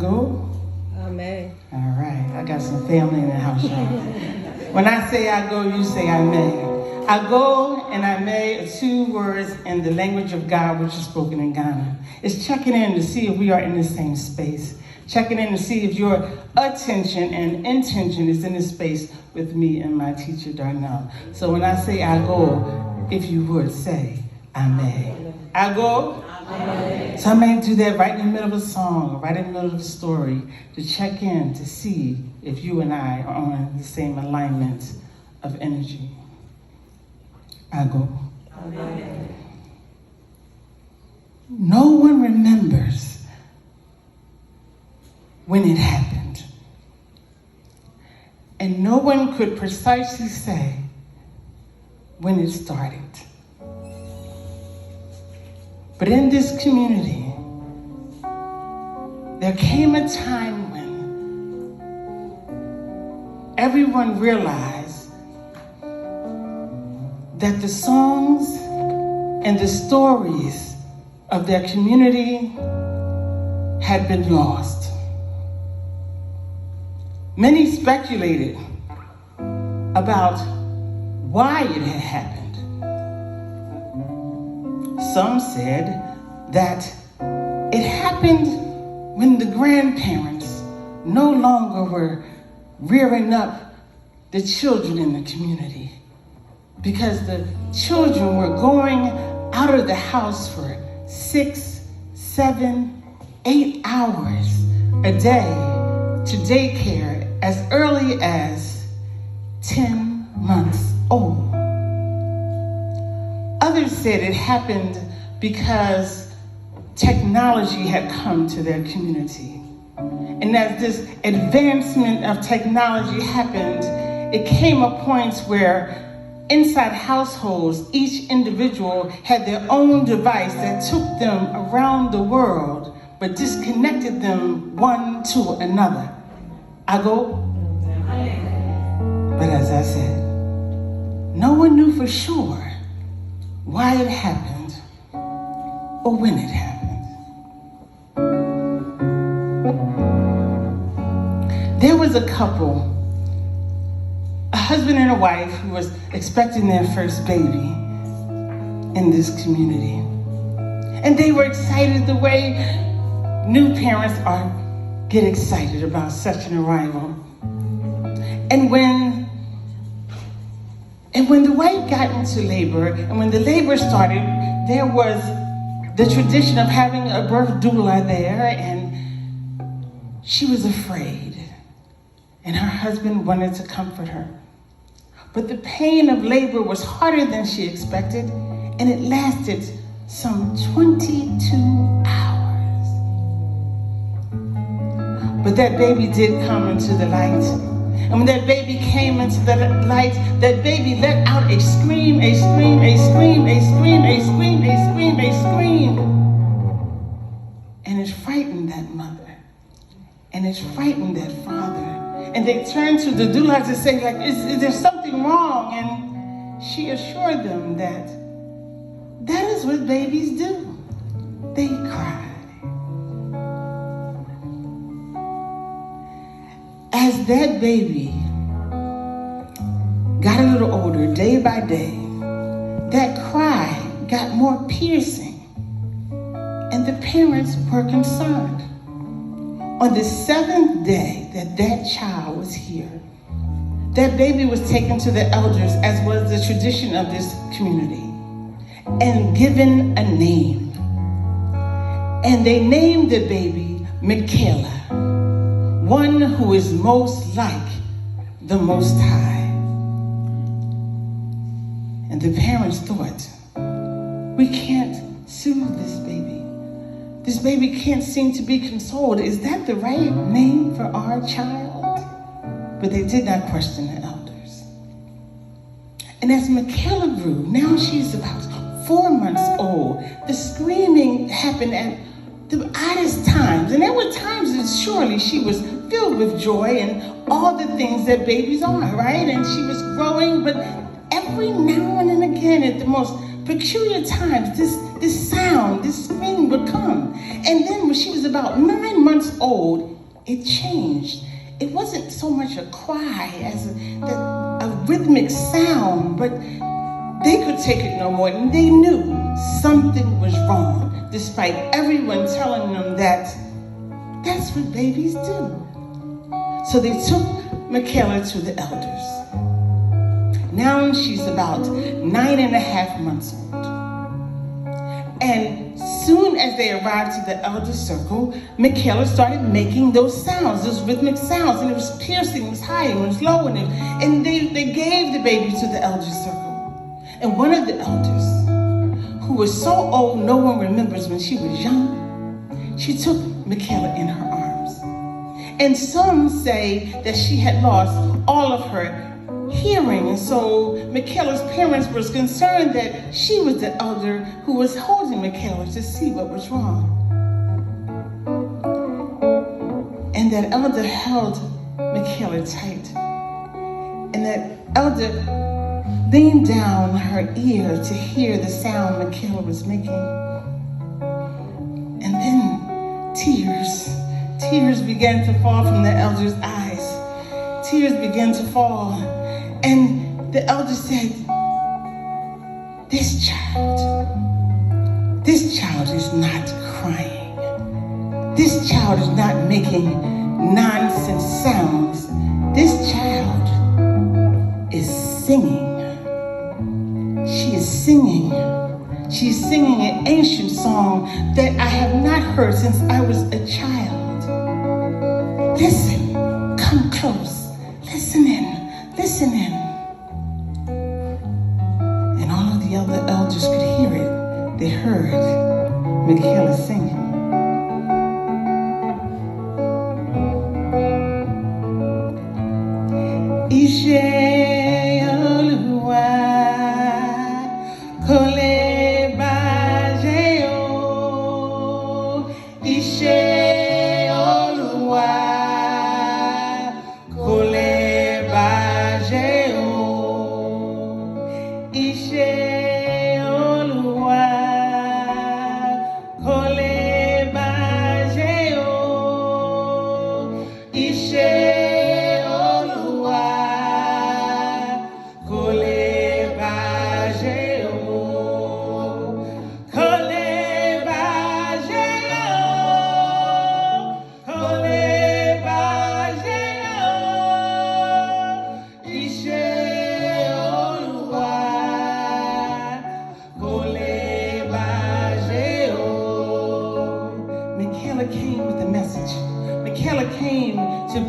go. Amen. All right, I got some family in the house, y'all. When I say I go, you say I may. I go and I may are two words in the language of God which is spoken in Ghana. It's checking in to see if we are in the same space. Checking in to see if your attention and intention is in the space with me and my teacher, Darnell. So when I say I go, if you would say, I may. I go. Amen. So I may do that right in the middle of a song, right in the middle of a story, to check in to see if you and I are on the same alignment of energy. I go. Amen. No one remembers when it happened. And no one could precisely say when it started. But in this community, there came a time when everyone realized that the songs and the stories of their community had been lost. Many speculated about why it had happened. Some said that it happened when the grandparents no longer were rearing up the children in the community, because the children were going out of the house for 6, 7, 8 hours a day to daycare as early as 10 months old. Others said it happened because technology had come to their community. And as this advancement of technology happened, it came a point where inside households, each individual had their own device that took them around the world, but disconnected them one to another. I go. But as I said, no one knew for sure why it happened or when it happened. There was a couple, a husband and a wife, who was expecting their first baby in this community. And they were excited the way new parents get excited about such an arrival. And when the wife got into labor, and when the labor started, there was the tradition of having a birth doula there, and she was afraid. And her husband wanted to comfort her. But the pain of labor was harder than she expected, and it lasted some 22 hours. But that baby did come into the light. And when that baby came into the light, that baby let out a scream, a scream, a scream, a scream, a scream, a scream, a scream. And it frightened that mother. And it frightened that father. And they turned to the doula to say, like, is there something wrong? And she assured them that is what babies do. They cry. As that baby got a little older, day by day, that cry got more piercing, and the parents were concerned. On the 7th day that child was here, that baby was taken to the elders, as was the tradition of this community, and given a name. And they named the baby Michaela, one who is most like the Most High. And the parents thought, we can't soothe this baby. This baby can't seem to be consoled. Is that the right name for our child? But they did not question the elders. And as Michaela grew, now she's about 4 months old, the screaming happened at the oddest times. And there were times that surely she was filled with joy and all the things that babies are, right? And she was growing, but every now and again, at the most peculiar times, this sound, this scream would come. And then when she was about 9 months old, it changed. It wasn't so much a cry as a rhythmic sound, but they could take it no more, and they knew something was wrong, despite everyone telling them that that's what babies do. So they took Michaela to the elders. Now she's about 9.5 months old. And soon as they arrived to the elder circle, Michaela started making those sounds, those rhythmic sounds, and it was piercing, it was high, it was low, and they gave the baby to the elder circle. And one of the elders, who was so old no one remembers when she was young, she took Michaela in her arms. And some say that she had lost all of her hearing, and so Michaela's parents were concerned that she was the elder who was holding Michaela to see what was wrong. And that elder held Michaela tight. And that elder leaned down her ear to hear the sound Michaela was making. And then tears began to fall from the elder's eyes. Tears began to fall. And the elder said, this child is not crying. This child is not making nonsense sounds. This child is singing. She is singing. She's singing an ancient song that I have not heard since I was a child. Listen, come close, listen in, listen in. And all of the other elders could hear it. They heard Michaela singing.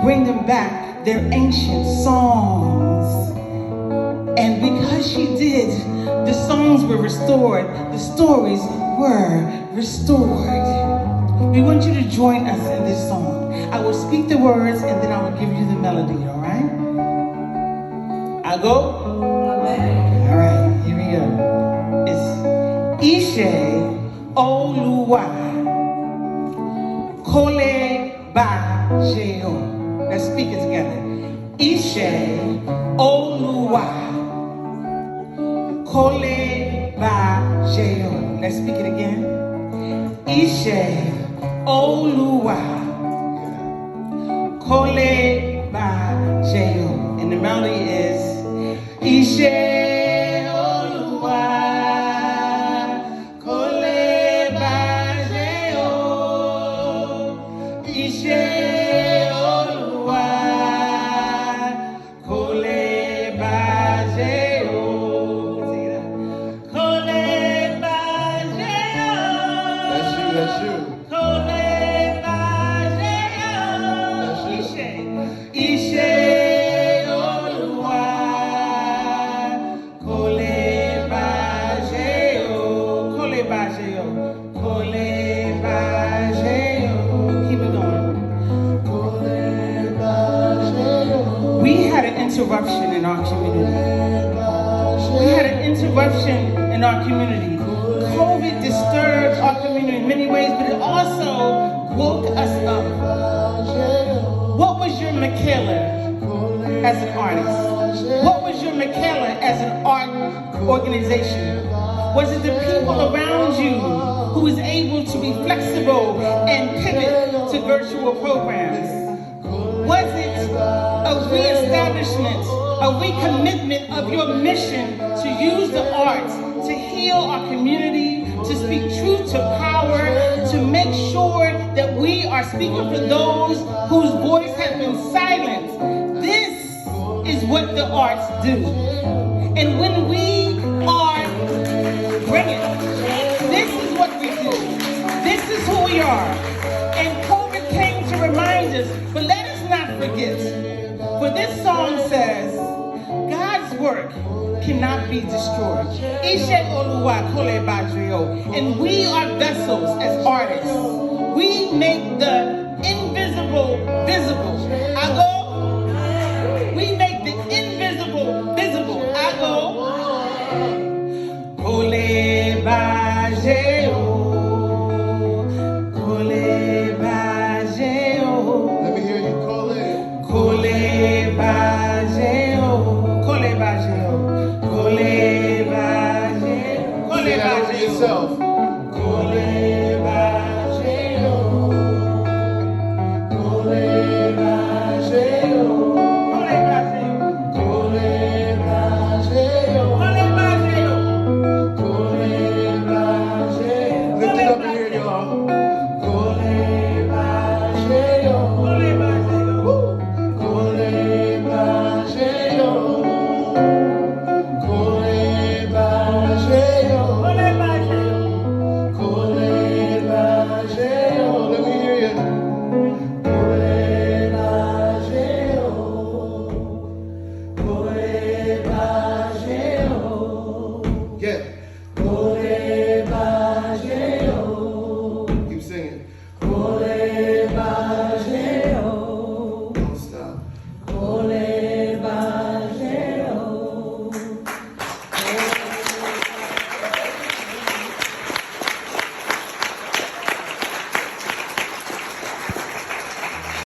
Bring them back their ancient songs. And because she did, the songs were restored, the stories were restored. We want you to join us in this song. I will speak the words and then I will give you the melody, all right? I'll go? All right, here we go. It's Ishe Oluwa Kole Ba Jeo. Let's speak it together. Ishe Oluwa Kole Ba Jeo. Let's speak it again. Ishe Oluwa Kole Ba Jeo. And the melody is Ishe interruption in our community. We had an interruption in our community. COVID disturbed our community in many ways, but it also woke us up. What was your Michaela as an artist? What was your Michaela as an art organization? Was it the people around you who was able to be flexible and pivot to virtual programs? Was it a reestablishment, a recommitment of your mission to use the arts to heal our community, to speak truth to power, to make sure that we are speaking for those whose voice has been silenced? This is what the arts do. And when we are bringing, this is what we do. This is who we are. And COVID came to remind us, but let us not forget. For this song says, God's work cannot be destroyed. And we are vessels as artists. We make the invisible visible. I go. We make the invisible visible. I go. Kole bajeo. Kole bajeo. Let me hear you call it. Kole bajeo. Kole bajeo. Kole bajeo. Kole Say that over bajeo. yourself. Kole